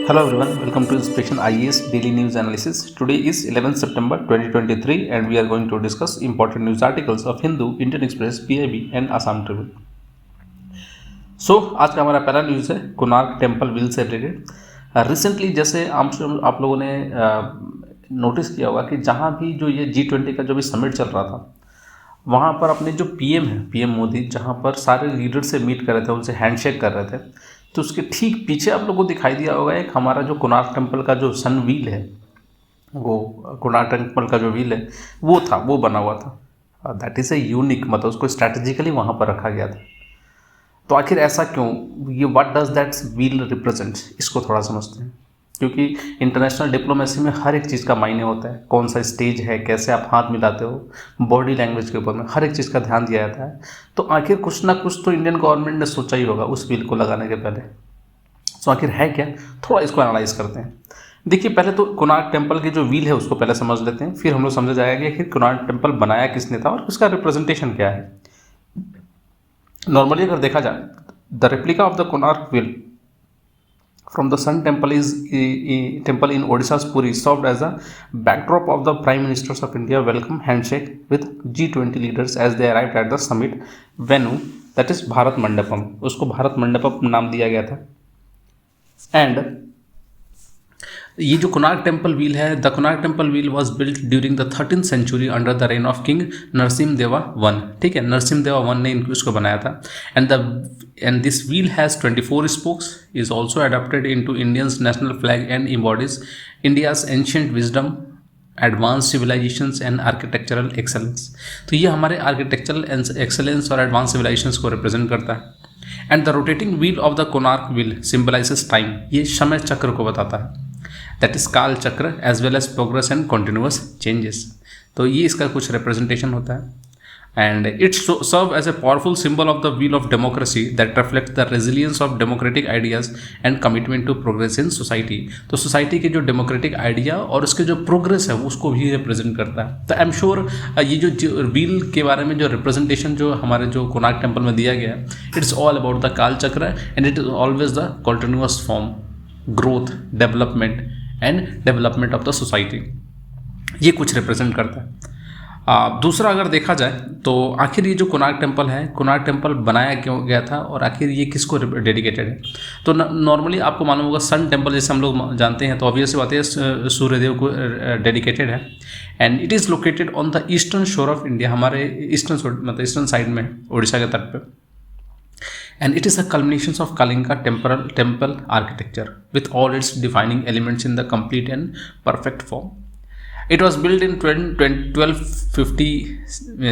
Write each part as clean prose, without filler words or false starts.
Hello everyone, welcome to Inspection IAS Daily News Analysis. Today is 11th September 2023 and we are going to discuss important news articles of Hindu, Indian Express, PIB and Assam Tribune. आज का हमारा पहला news है Konark temple wheel से related. Recently जैसे आप लोगों ने नोटिस किया होगा कि जहाँ भी जो ये G20 का जो भी समिट चल रहा था वहाँ पर अपने जो पीएम है, पीएम मोदी, जहाँ पर सारे लीडर से मीट कर रहे थे, उनसे हैंडशेक कर रहे थे, तो उसके ठीक पीछे आप लोगों को दिखाई दिया होगा एक हमारा जो कोणार्क टेम्पल का जो सन व्हील है, वो कोणार्क टेम्पल का जो व्हील है वो बना हुआ था। दैट इज़ ए यूनिक, मतलब उसको स्ट्रैटेजिकली वहाँ पर रखा गया था। तो आखिर ऐसा क्यों, ये what does that wheel represent, इसको थोड़ा समझते हैं। क्योंकि इंटरनेशनल डिप्लोमेसी में हर एक चीज़ का मायने होता है, कौन सा स्टेज है, कैसे आप हाथ मिलाते हो, बॉडी लैंग्वेज के ऊपर में हर एक चीज़ का ध्यान दिया जाता है। तो आखिर कुछ ना कुछ तो इंडियन गवर्नमेंट ने सोचा ही होगा उस बिल को लगाने के पहले। तो आखिर है क्या, थोड़ा इसको एनालाइज करते हैं। देखिए, पहले तो कोणार्क टेम्पल की जो व्हील है उसको पहले समझ लेते हैं, फिर हम लोग समझ जाएगा कि आखिर कोणार्क टेम्पल बनाया किसने था और उसका रिप्रेजेंटेशन क्या है। नॉर्मली अगर देखा जाए, the replica of the Konark wheel from the Sun Temple temple in Odisha's Puri served as a backdrop of the Prime Ministers of India welcome handshake with G20 leaders as they arrived at the summit venue, that is Bharat Mandapam. उसको भारत मंडपम नाम दिया गया था। And ये जो Konark temple wheel है, the Konark temple wheel was built during the 13th century under the reign of king Narasimhadeva one. ठीक है, नरसिम्हदेवा वन ने इसको बनाया था। And this wheel has 24 spokes, is also adopted into Indians national flag and embodies India's ancient wisdom, advance civilisations and architectural excellence. तो ये हमारे architectural excellence और एडवांस सिविलाइजेशंस को रिप्रेजेंट करता है। And the rotating wheel of the Konark wheel symbolises time, ये समय चक्र को बताता है, that is Kalachakra as well as progress and continuous changes. तो ये इसका कुछ रिप्रेजेंटेशन होता है। And its serve as a powerful symbol of the wheel of democracy that reflect the resilience of democratic ideas and commitment to progress in society. तो society के जो democratic idea और उसके जो प्रोग्रेस है उसको भी रिप्रेजेंट करता है। तो आई एम श्योर ये जो व्हील के बारे में जो रिप्रेजेंटेशन जो हमारे जो कोणार्क टेम्पल में दिया गया है, इट्स ऑल अबाउट द काल चक्र and it is always the continuous form, growth, development and development of the society, ये कुछ रिप्रेजेंट करता है। दूसरा अगर देखा जाए तो आखिर ये जो कोणार्क टेम्पल है, कोणार्क टेम्पल बनाया क्यों गया था और आखिर ये किसको डेडिकेटेड है। तो नॉर्मली आपको मालूम होगा सन टेम्पल जैसे हम लोग जानते हैं, तो ऑब्वियस बात है सूर्यदेव को डेडिकेटेड है। And it is located on the eastern शोर ऑफ इंडिया, हमारे मतलब ईस्टर्न साइड में, उड़ीसा के तट पे। And it is a culmination of Kalinga temple architecture with all its defining elements in the complete and perfect form. It was built in 1250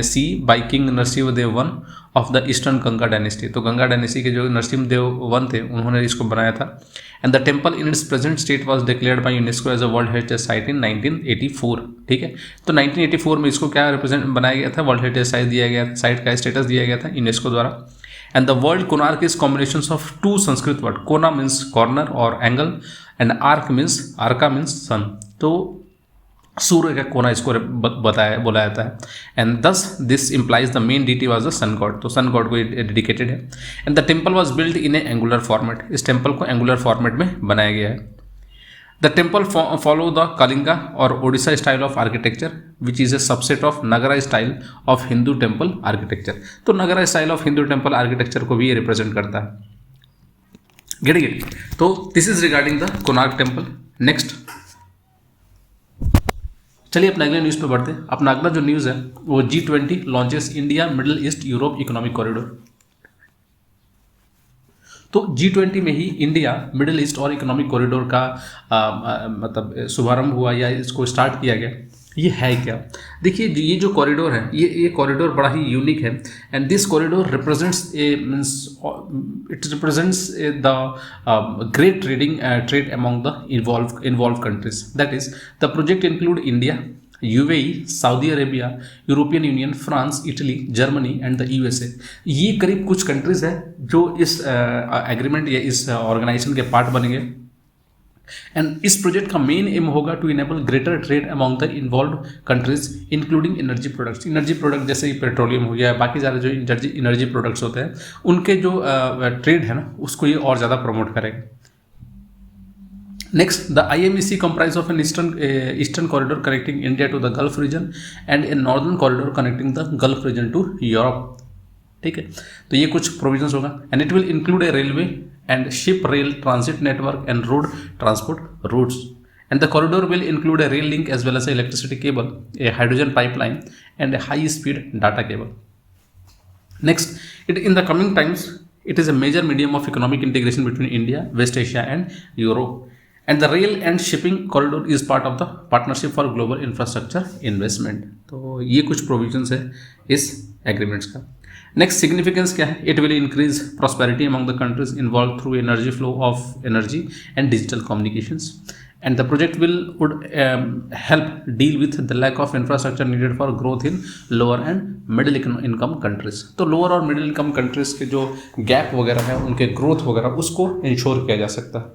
C by King Narasimhadev I of the Eastern Ganga dynasty. तो Ganga dynasty के जो Narasimhadeva I थे उन्होंने इसको बनाया था। And the temple in its present state was declared by UNESCO as a World Heritage Site in 1984. ठीक है, तो 1984 में इसको क्या रिप्रेजेंट बनाया गया था, वर्ल्ड हेरिटेज साइट दिया गया था, साइट का स्टेटस दिया गया था यूनेस्को द्वारा। And the word Konark is combinations of two Sanskrit word. Kona means corner or angle and arka means sun. तो सूर्य का कोना इसको बोला जाता है। And thus this implies the main deity was the sun god, तो sun god को dedicated है। And the temple was build in a angular format, इस टेम्पल को एंगुलर फॉर्मेट में बनाया गया है। The temple follow the Kalinga or Odisha style of architecture, which is a subset of Nagara style of Hindu temple architecture. तो Nagara style of Hindu temple architecture को भी ये represent करता है। Get it? तो this is regarding the Konark temple. Next, चलिए अपना अगले न्यूज़ पे बढ़ते हैं। अपना अगला जो न्यूज़ है वो G20 launches India Middle East Europe economic corridor. तो G20 में ही इंडिया मिडिल ईस्ट और इकोनॉमिक कॉरिडोर का मतलब शुभारंभ हुआ या इसको स्टार्ट किया गया। ये है क्या, देखिए ये जो कॉरिडोर है, ये कॉरिडोर बड़ा ही यूनिक है। And this corridor represents the great trade among the involve countries. That is the project include India, UAE, Saudi Arabia, European union, France, Italy, Germany and the USA। ये करीब कुछ countries हैं जो इस agreement या इस organisation के part बनेंगे। एंड इस प्रोजेक्ट का मेन एम होगा to enable greater trade among the involve countries including energy products. Energy product जैसे पेट्रोलियम हो गया, बाकी सारे जो एनर्जी प्रोडक्ट्स होते हैं उनके जो ट्रेड है ना, उसको ये और ज़्यादा प्रमोट करेगा। Next, the IMEC comprise of an eastern corridor connecting India to the Gulf region and a northern corridor connecting the Gulf region to Europe. ठीक है, तो ये कुछ प्रोविजंस होगा and it will include a railway and ship rail transit network and road transport routes and the corridor will include a rail link as well as an electricity cable, a hydrogen pipeline and a high speed data cable. Next, in the coming times, it is a major medium of economic integration between India, West Asia and Europe. And the rail and shipping corridor is part of the partnership for global infrastructure investment. तो ये कुछ provisions है इस agreements का. Next significance क्या है? It will increase prosperity among the countries involved through energy flow of energy and digital communications. And the project would help deal with the lack of infrastructure needed for growth in lower and middle income countries. तो lower और middle income countries के जो gap वगैरह है उनके growth वगैरह उसको ensure किया जा सकता है.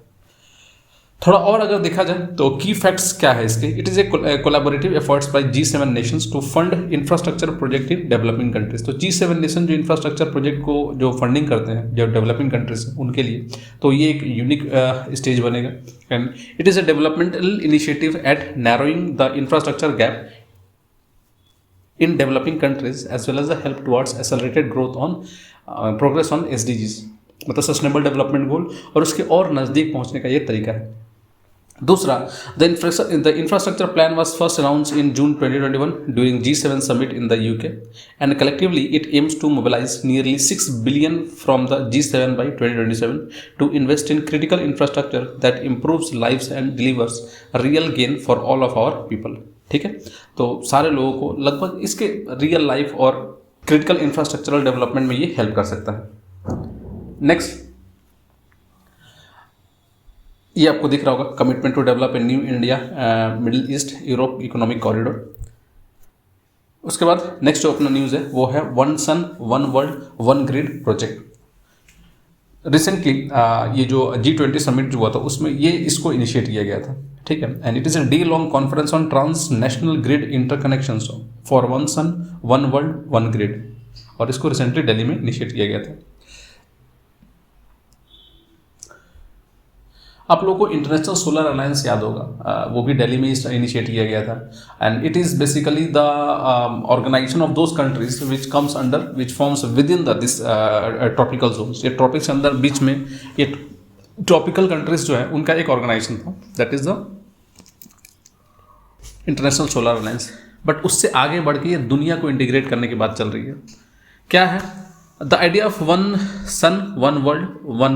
थोड़ा और अगर देखा जाए तो की फैक्ट्स क्या है इसके. It is a collaborative efforts by G7 nations to fund infrastructure project in developing countries. तो G7 नेशन जो इंफ्रास्ट्रक्चर प्रोजेक्ट को जो फंडिंग करते हैं जो डेवलपिंग कंट्रीज उनके लिए, तो ये एक यूनिक स्टेज बनेगा. And it is a developmental initiative eight narrowing the infrastructure gap in developing countries as well as the help towards accelerated growth on progress on SDGs, मतलब सस्टेनेबल डेवलपमेंट गोल, और उसके और नज़दीक पहुंचने का ये तरीका है. दूसरा, the infrastructure plan was first announced in June 2021 during G7 summit in the UK, and collectively it aims to mobilize nearly 6 billion from the G7 by 2027 to invest in critical infrastructure that improves lives and delivers real gain for all of our people. ठीक है, तो सारे लोगों को लगभग इसके real life और critical infrastructural development में ये हेल्प कर सकता है. नेक्स्ट, ये आपको दिख रहा होगा, commitment to develop a new India Middle East Europe economic corridor. उसके बाद नेक्स्ट जो अपना न्यूज़ है वो है one sun one world one grid project. Recently ये जो G20 समिट जो हुआ था उसमें ये इसको इनिशिएट किया गया था. ठीक है, and it is a day long conference on transnational grid interconnections for one sun one world one grid, और इसको रिसेंटली दिल्ली में इनिशिएट किया गया था. आप लोगों को इंटरनेशनल सोलर अलायंस याद होगा, वो भी दिल्ली में इनिशिएट किया गया था. And it is basically the organisation of those countries which comes under which forms within the this tropical zones. ये ट्रॉपिक्स के अंदर बीच में ये ट्रॉपिकल कंट्रीज जो है उनका एक ऑर्गेनाइजेशन था, that is the International Solar alliance. But उससे आगे बढ़ के ये दुनिया को इंटीग्रेट करने की बात चल रही है. क्या है? The idea of one sun, one world, one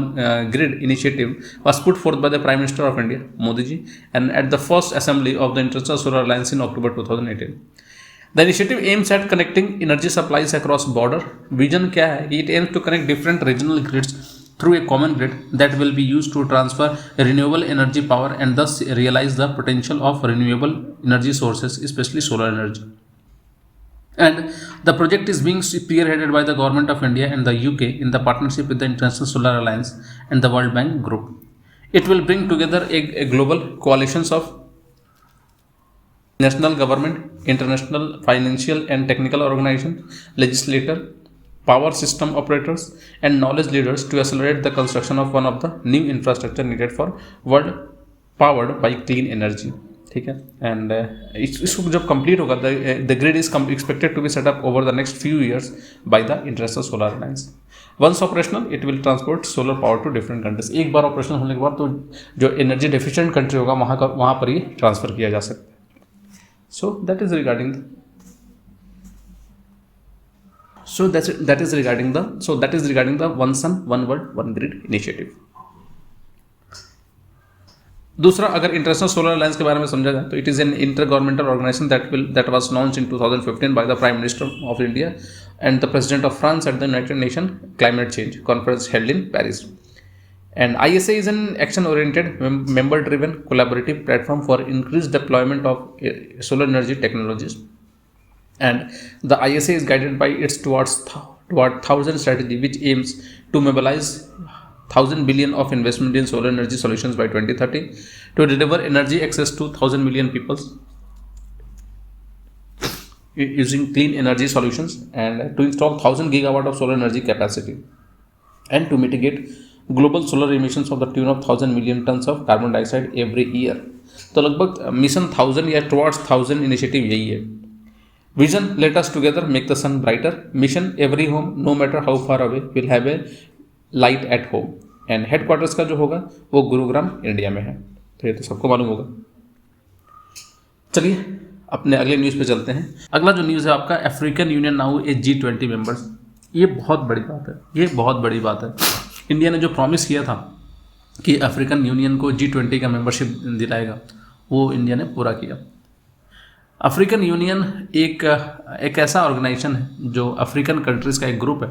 grid initiative was put forth by the Prime Minister of India, Modi ji, and at the first assembly of the International Solar Alliance in October 2018. The initiative aims at connecting energy supplies across border. Vision क्या है? It aims to connect different regional grids through a common grid that will be used to transfer renewable energy power and thus realize the potential of renewable energy sources, especially solar energy. And the project is being spearheaded by the Government of India and the UK in the partnership with the International Solar Alliance and the World Bank Group. It will bring together a global coalitions of national government, international financial and technical organizations, legislator, power system operators and knowledge leaders to accelerate the construction of one of the new infrastructure needed for world powered by clean energy. ठीक है, and इसको जब complete होगा the grid is expected to be set up over the next few years by the International Solar Alliance. Once operational it will transport solar power to different countries. एक बार operational होने के बाद तो जो एनर्जी डेफिशिएंट कंट्री होगा वहाँ पर ही ट्रांसफर किया जा सकता है. So that is regarding that is regarding the one sun one world one grid initiative. दूसरा, अगर इंटरनेशनल सोलर अलायंस के बारे में समझा जाए तो it is an intergovernmental organisation that was launched in 2015 by the prime minister of India and the president of France at the United Nation climate change conference held in Paris. And ISA is an action-oriented, member-driven, collaborative platform for increased deployment of solar energy technologies. And the ISA is guided by its toward 1000 strategy, which aims to mobilize 1000 billion of investment in solar energy solutions by 2030 to deliver energy access to 1000 million people using clean energy solutions and to install 1000 gigawatt of solar energy capacity and to mitigate global solar emissions of the tune of 1000 million tons of carbon dioxide every year. तो लगभग mission 1000 या towards 1000 initiative यही है। Vision let us together make the sun brighter, mission every home no matter how far away will have a light at home. And headquarters का जो होगा वो Gurugram India में है। तो ये तो सबको मालूम होगा। चलिए अपने अगले न्यूज़ पे चलते हैं। अगला जो न्यूज़ है आपका, अफ्रीकन यूनियन नाउ ए G20 मेंबर्स। ये बहुत बड़ी बात है, ये बहुत बड़ी बात है। इंडिया ने जो प्रॉमिस किया था कि अफ्रीकन यूनियन को G20 का मेंबरशिप दिलाएगा, वो इंडिया ने पूरा किया। अफ्रीकन यूनियन एक ऐसा ऑर्गेनाइजेशन है जो अफ्रीकन कंट्रीज़ का एक ग्रुप है,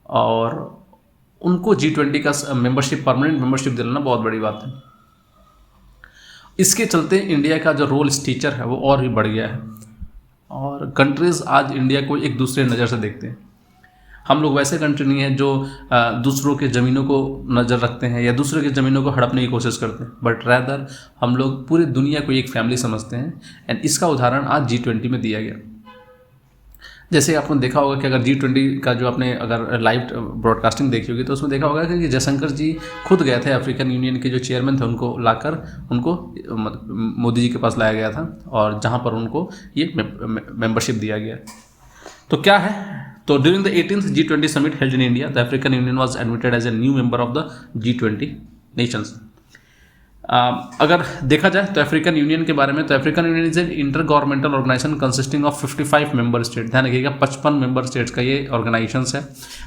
और उनको G20 का मेंबरशिप, परमानेंट मेंबरशिप दिलाना बहुत बड़ी बात है। इसके चलते इंडिया का जो रोल स्टीचर है वो और भी बढ़ गया है, और कंट्रीज़ आज इंडिया को एक दूसरे नज़र से देखते हैं। हम लोग वैसे कंट्री नहीं है जो दूसरों के ज़मीनों को नज़र रखते हैं या दूसरों की ज़मीनों को हड़पने की कोशिश करते हैं, बट रैदर हम लोग पूरी दुनिया को एक फैमिली समझते हैं। एंड इसका उदाहरण आज G20 में दिया गया। जैसे आपने देखा होगा कि अगर G20 का जो आपने अगर लाइव ब्रॉडकास्टिंग देखी होगी तो उसमें देखा होगा कि जयशंकर जी खुद गए थे अफ्रीकन यूनियन के जो चेयरमैन थे उनको लाकर उनको मोदी जी के पास लाया गया था, और जहां पर उनको ये मेंबरशिप दिया गया। तो क्या है, तो during the 18th G20 summit held in India the African Union was admitted as a new member of the G20 nations. अगर देखा जाए तो अफ्रीकन यूनियन के बारे में, तो African Union is an intergovernmental organisation consisting of 55 member state. ध्यान रखिएगा 55 मेंबर स्टेट्स का ये ऑर्गेनाइजेशन है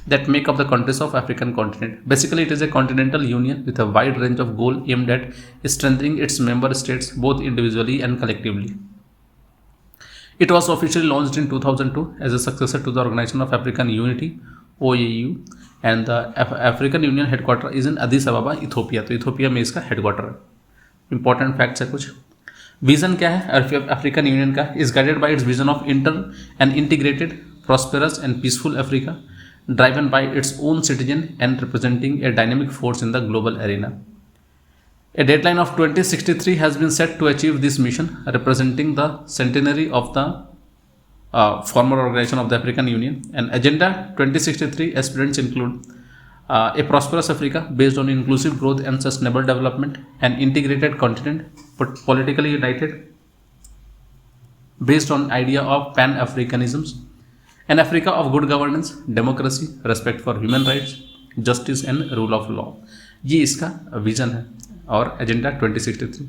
that make up the countries of African continent. Basically it is a continental union with a wide range of goal aimed at strengthening its member states both individually and collectively. It was officially launched in 2002 as a successor to the Organization of African Unity (OAU), and the African Union headquarter is in Addis Ababa, Ethiopia। तो Ethiopia में इसका headquarter है। Important facts है कुछ। Vision क्या है African union का? Is guided by it's vision of integrated prosperous and peaceful Africa driven by its own citizen and representing A dynamic force in the global arena. A deadline of 2063 has been set to achieve this mission, representing the centenary of the former organization of the African Union. And Agenda 2063 aspirants include a prosperous Africa based on inclusive growth and sustainable development, an integrated continent, but politically united, based on idea of Pan-Africanism, an Africa of good governance, democracy, respect for human rights, justice and rule of law। ये इसका vision है और agenda 2063।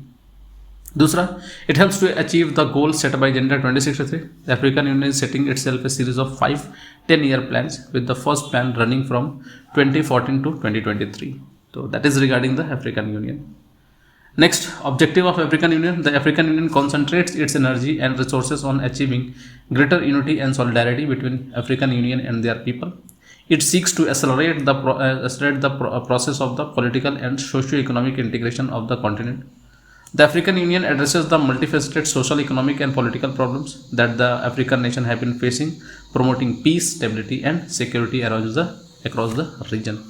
दूसरा, it helps to achieve the goal set by agenda 2063। The African Union is setting itself a series of 5 10-year plans with the first plan running from 2014 to 2023। तो that is regarding the African Union. Next, objective of African Union. The African Union concentrates its energy and resources on achieving greater unity and solidarity between African Union and their people. It seeks to accelerate the process of the political and socio-economic integration of the continent. The African Union addresses the multifaceted social, economic, and political problems that the African nation have been facing, promoting peace, stability, and security across the region.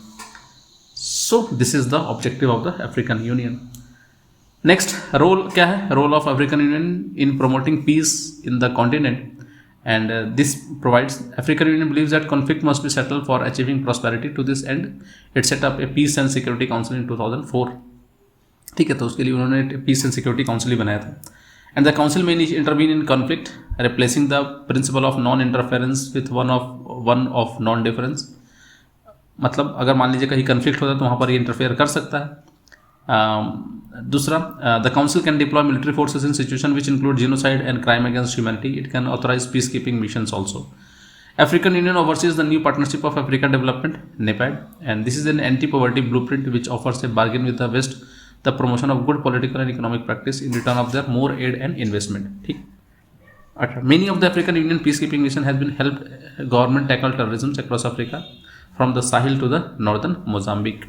So, this is the objective of the African Union. Next, role क्या है? Role of African Union in promoting peace in the continent. And this provides, African Union believes that conflict must be settled for achieving prosperity. To this end, it set up a Peace and Security Council in 2004। ठीक है, तो उसके लिए उन्होंने piece and security council ही बनाया था। And the council में intervene in conflict, replacing the principle of non interference with one of non difference. मतलब अगर मान लीजिए कहीं कन्फ्लिक्ट होता है तो वहाँ पर ये इंटरफेयर कर सकता है। दूसरा, the council can deploy military forces in situation which include genocide and crime against humanity. It can authorise peace keeping missions also. African Union oversees the new Partnership of African Development (NEPAD), and this is an anti-poverty blueprint which offers a bargain with the West, the promotion of good political and economic practice in return of their more aid and investment। ठीक। अच्छा, many of the African Union peacekeeping mission has been helped government tackle terrorism across Africa, from the Sahel to the northern Mozambique।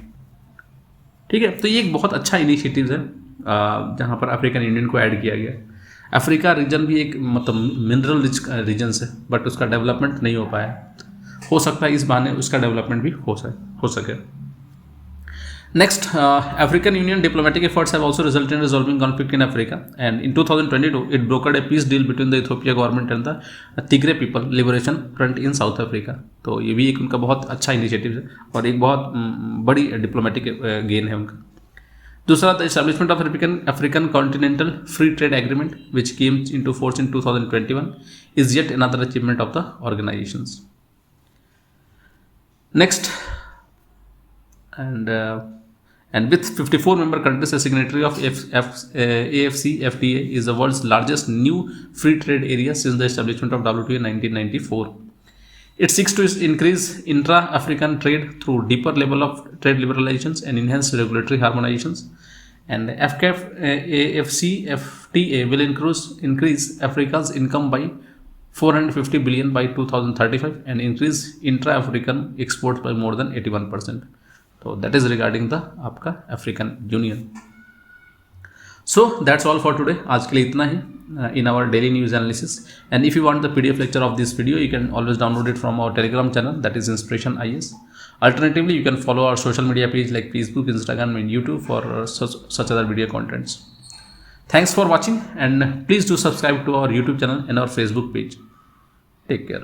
ठीक है, तो ये एक बहुत अच्छा initiative है जहाँ पर अफ्रीकन यूनियन को ऐड किया गया। अफ्रीका रीजन भी एक मतलब मिनरल रिच रीजन है, बट उसका डेवलपमेंट नहीं हो पाया। हो सकता है इस बहाने उसका डेवलपमेंट भी हो सके। Next, African Union diplomatic efforts have also resulted in resolving conflict in Africa. And in 2022, it brokered a peace deal between the Ethiopia government and the Tigray People Liberation Front in South Africa. तो ये भी एक उनका बहुत अच्छा initiative है और एक बहुत बड़ी डिप्लोमेटिक गेन है उनका. दूसरा, the establishment of African continental free trade agreement which came into force in 2021 is yet another achievement of the organisations. Next, and with 54 member countries as signatory of AFCFTA is the world's largest new free trade area since the establishment of WTO in 1994. It seeks to increase intra-African trade through deeper level of trade liberalizations and enhanced regulatory harmonizations. And AFCFTA will increase Africa's income by 450 billion by 2035 and increase intra-African exports by more than 81%. So that is regarding the आपका African Union. So that's all for today. आज के लिए इतना ही in our daily news analysis. And if you want the PDF lecture of this video, you can always download it from our Telegram channel, that is Inspiration IS. Alternatively, you can follow our social media page like Facebook, Instagram, and YouTube for such other video contents. Thanks for watching, and please do subscribe to our YouTube channel and our Facebook page. Take care.